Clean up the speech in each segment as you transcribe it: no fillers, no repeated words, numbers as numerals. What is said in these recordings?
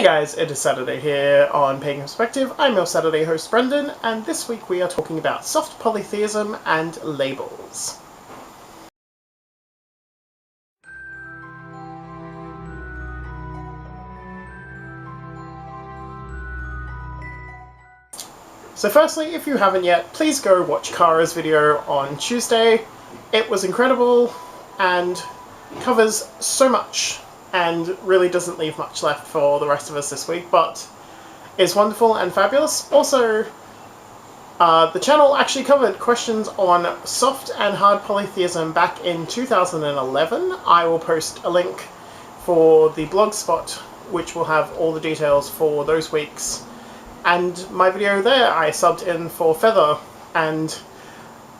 guys, it is Saturday here on Pagan Perspective. I'm your Saturday host Brendan, and this week we are talking about soft polytheism and labels. So firstly, if you haven't yet, please go watch Kara's video on Tuesday. It was incredible and covers so much and really doesn't leave much left for the rest of us this week, but is wonderful and fabulous. Also, the channel actually covered questions on soft and hard polytheism back in 2011. I will post a link for the blog spot, which will have all the details for those weeks. And my video there, I subbed in for Feather, and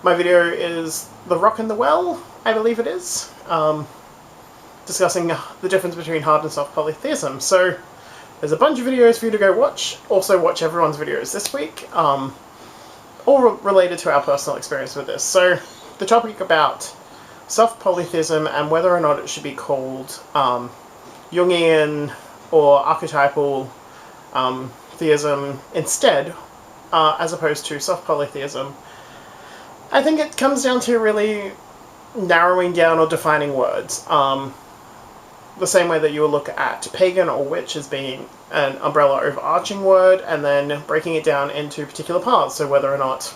my video is The Rock and the Well, I believe it is, discussing the difference between hard and soft polytheism. So there's a bunch of videos for you to go watch. Also watch everyone's videos this week, all related to our personal experience with this. So the topic about soft polytheism and whether or not it should be called Jungian or archetypal theism instead, as opposed to soft polytheism. I think it comes down to really narrowing down or defining words. The same way that you will look at pagan or witch as being an umbrella overarching word, and then breaking it down into particular paths. So whether or not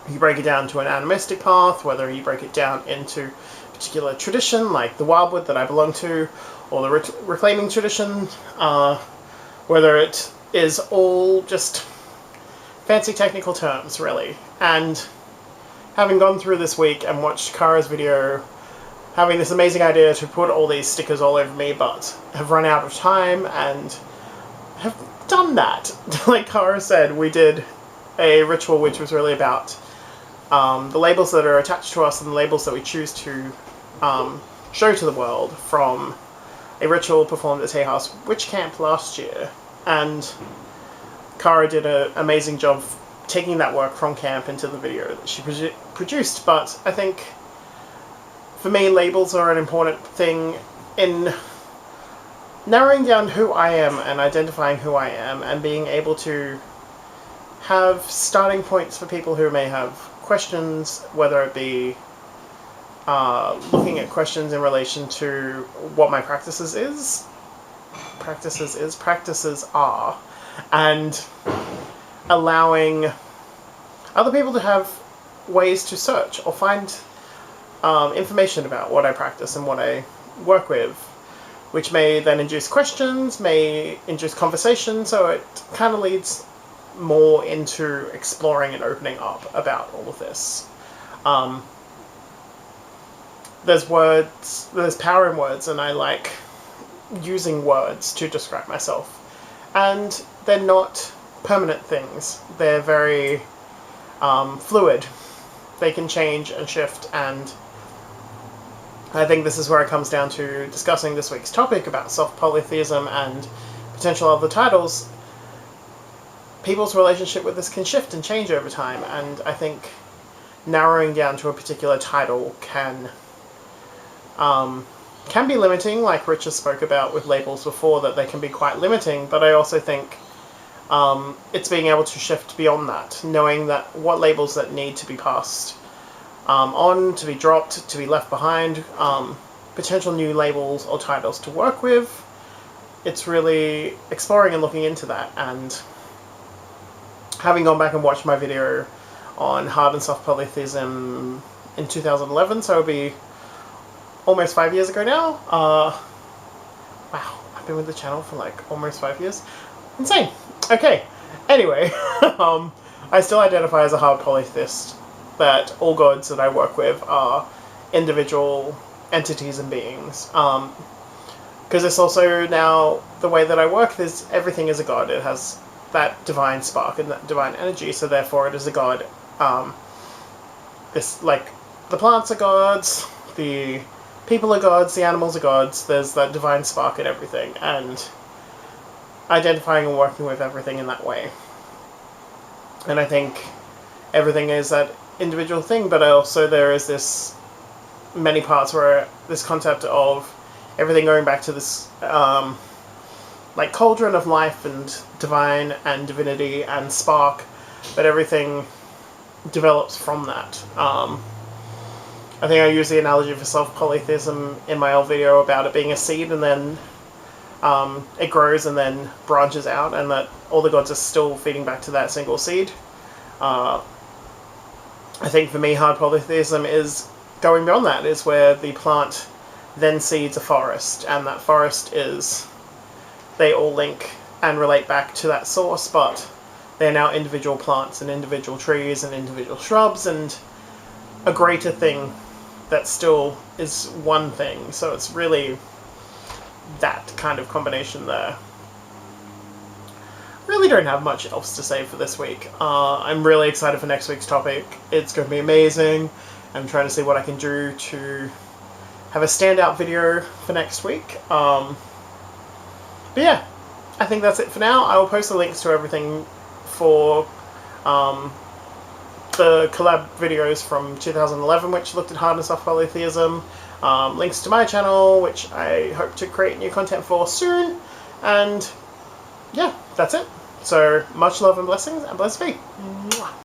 you break it down to an animistic path, whether you break it down into a particular tradition, like the Wildwood that I belong to, or the reclaiming tradition, whether it is all just fancy technical terms, really. And having gone through this week and watched Kara's video, having this amazing idea to put all these stickers all over me, but have run out of time and have done that. Like Kara said, we did a ritual which was really about the labels that are attached to us and the labels that we choose to show to the world from a ritual performed at Hay House Witch Camp last year. And Kara did an amazing job taking that work from camp into the video that she produced. But I think for me, labels are an important thing in narrowing down who I am and identifying who I am, and being able to have starting points for people who may have questions, whether it be looking at questions in relation to what my practices are, and allowing other people to have ways to search or find information about what I practice and what I work with, which may then induce questions, may induce conversation, so it kind of leads more into exploring and opening up about all of this. There's power in words, and I like using words to describe myself. And they're not permanent things. They're very fluid. They can change and shift, and I think this is where it comes down to discussing this week's topic about soft polytheism and potential other titles. People's relationship with this can shift and change over time, and I think narrowing down to a particular title can be limiting, like Richard spoke about with labels before, that they can be quite limiting, but I also think it's being able to shift beyond that, knowing that what labels that need to be passed on, to be dropped, to be left behind, potential new labels or titles to work with. It's really exploring and looking into that, and having gone back and watched my video on hard and soft polytheism in 2011, so it'll be almost 5 years ago now. Wow, I've been with the channel for like almost 5 years. Insane. Okay, anyway, I still identify as a hard polytheist, that all gods that I work with are individual entities and beings. Because it's also now the way that I work, everything is a god. It has that divine spark and that divine energy, so therefore it is a god. Like the plants are gods, the people are gods, the animals are gods. There's that divine spark in everything, and identifying and working with everything in that way. And I think everything is that individual thing, but also there is this many parts where this concept of everything going back to this like cauldron of life and divine and divinity and spark, but everything develops from that. I think I used the analogy for self-polytheism in my old video about it being a seed, and then it grows and then branches out, and that all the gods are still feeding back to that single seed. I think for me, hard polytheism is going beyond that, is where the plant then seeds a forest, and that forest is, they all link and relate back to that source, but they're now individual plants and individual trees and individual shrubs, and a greater thing that still is one thing. So it's really that kind of combination there. Really don't have much else to say for this week. I'm really excited for next week's topic. It's going to be amazing. I'm trying to see what I can do to have a standout video for next week. But yeah, I think that's it for now. I will post the links to everything for the collab videos from 2011, which looked at hard and soft polytheism. Links to my channel, which I hope to create new content for soon. And yeah, that's it. So much love and blessings, and blessed be. Mwah.